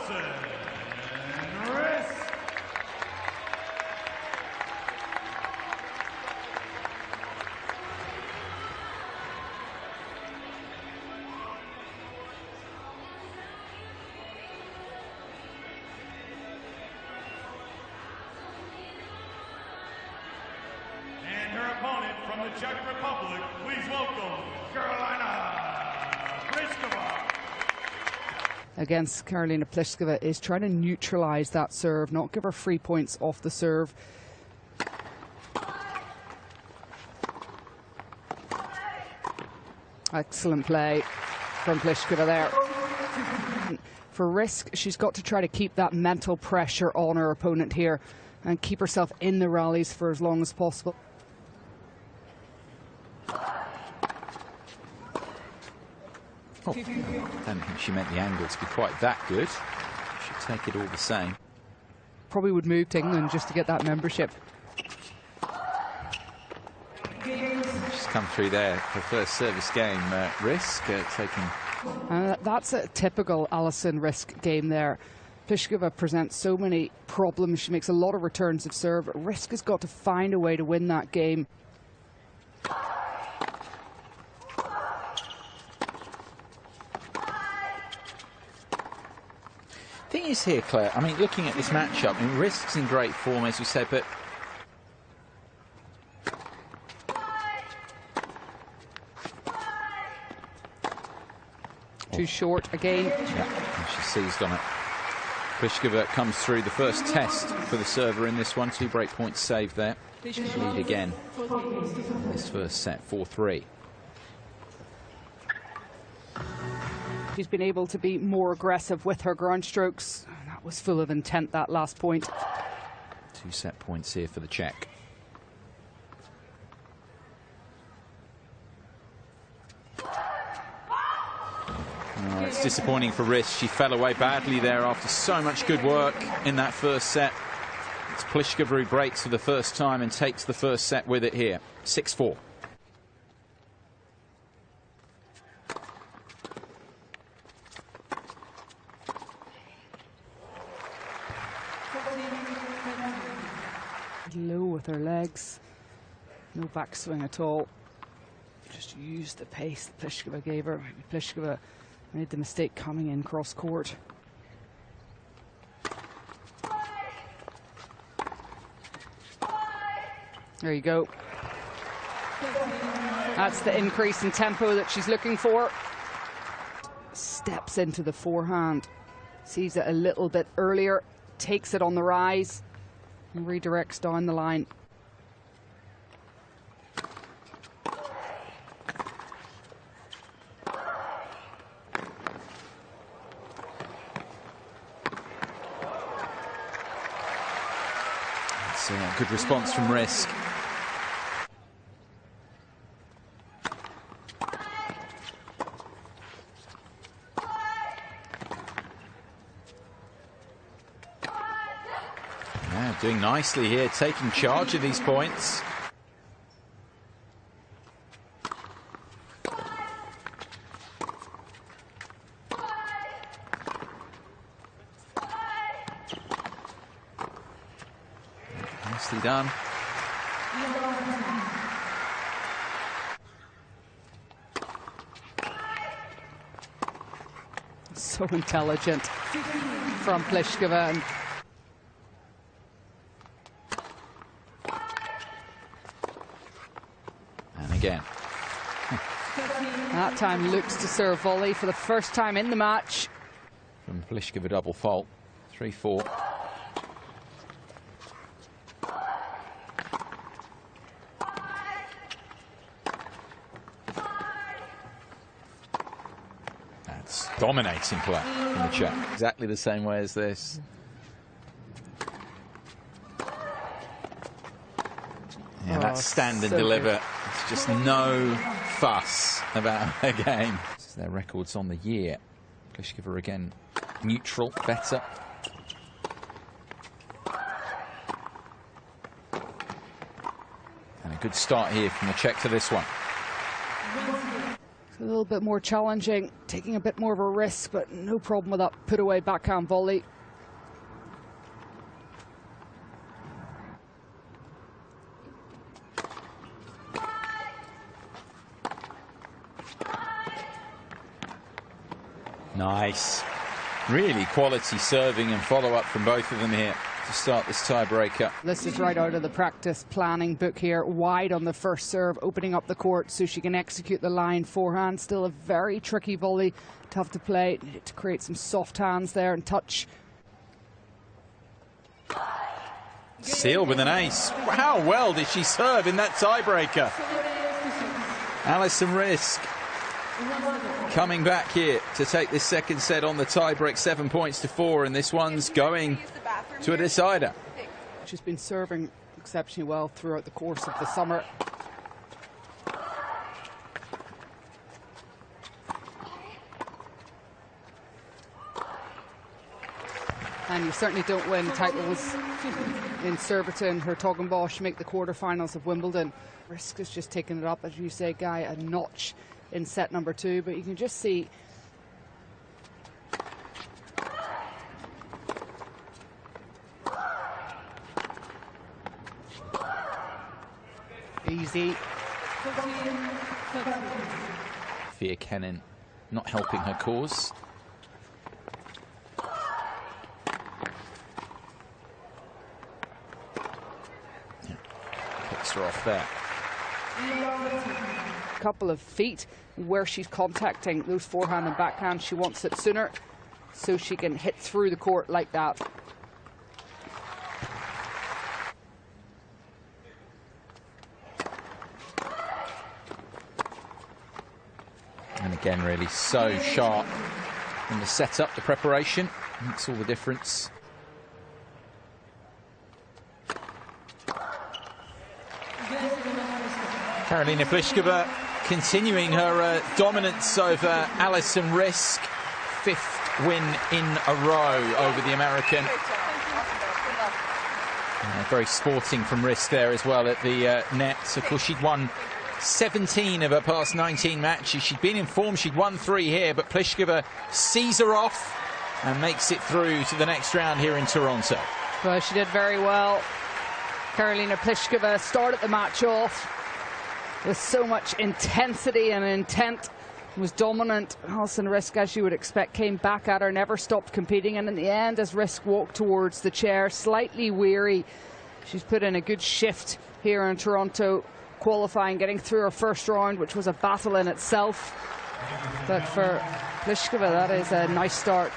Alison Riske. And her opponent from the Czech Republic, please welcome Karolina Pliskova. Against Karolina Pliskova is trying to neutralize that serve, not give her free points off the serve. Excellent play from Pliskova there. For Riske, she's got to try to keep that mental pressure on her opponent here and keep herself in the rallies for as long as possible. Oh, I don't think she meant the angle to be quite that good. She'd take it all the same. Probably would move to England just to get that membership. She's come through there for first service game. Riske taking... That's a typical Alison Riske game there. Pliskova presents so many problems. She makes a lot of returns of serve. Riske has got to find a way to win that game. Thing is here, Claire, I mean, looking at this matchup, I mean, Riske's in great form, as you said, but too short again. Yeah, and she seized on it. Pliskova comes through the first test for the server in this one. 2 break points saved there. Lead again. This first set, 4-3. She's been able to be more aggressive with her ground strokes. That was full of intent, that last point. 2 set points here for the Czech. Oh, it's disappointing for Riske. She fell away badly there after so much good work in that first set. It's Pliskova who breaks for the first time and takes the first set with it here. 6-4. Low with her legs. No backswing at all. Just used the pace that Pliskova gave her. Maybe Pliskova made the mistake coming in cross court. There you go. That's the increase in tempo that she's looking for. Steps into the forehand. Sees it a little bit earlier. Takes it on the rise. And redirects down the line. That's a good response from Riske. Yeah, doing nicely here, taking charge of these points. Nicely done. So intelligent from Pliskova. And again. that time looks to serve volley for the first time in the match. From Pliskova double fault. 3-4. That's dominating play from the Czech. Exactly the same way as this. Yeah, that's stand and so deliver. good. It's just no fuss about her game. This is their records on the year. Pliskova again neutral, better. And a good start here from the Czech to this one. A little bit more challenging, taking a bit more of a risk, but no problem with that put-away backhand volley. Nice. Really quality serving and follow-up from both of them here to start this tiebreaker. This is right out of the practice planning book here. Wide on the first serve, opening up the court so she can execute the line forehand. Still a very tricky volley to have to play, to create some soft hands there and touch. Seal with an ace. How well did she serve in that tiebreaker? Alison Riske coming back here to take this second set on the tiebreak, 7 points to 4, and this one's going to a decider. She's been serving exceptionally well throughout the course of the summer. And you certainly don't win titles in Surbiton, Hertogenbosch, make the quarterfinals of Wimbledon. Riske has just taken it up, as you say, Guy, a notch in set number 2, but you can just see easy. Fia Kenin not helping her cause. Yeah. Picks her off there. Couple of feet where she's contacting those forehand and backhand. She wants it sooner so she can hit through the court like that. And again, really so sharp in the setup, the preparation. Makes all the difference. Karolina Pliskova continuing her dominance over Alison Riske. 5th win in a row over the American. Very sporting from Riske there as well at the net. Of course, she'd won 17 of her past 19 matches. She'd been in form, she'd won 3 here, but Pliskova sees her off and makes it through to the next round here in Toronto. Well, she did very well. Karolina Pliskova started the match off with so much intensity and intent, was dominant. Alison Riske, as you would expect, came back at her, never stopped competing, and in the end, as Riske walked towards the chair, slightly weary, she's put in a good shift here in Toronto, qualifying, getting through her first round, which was a battle in itself. But for Pliskova, that is a nice start.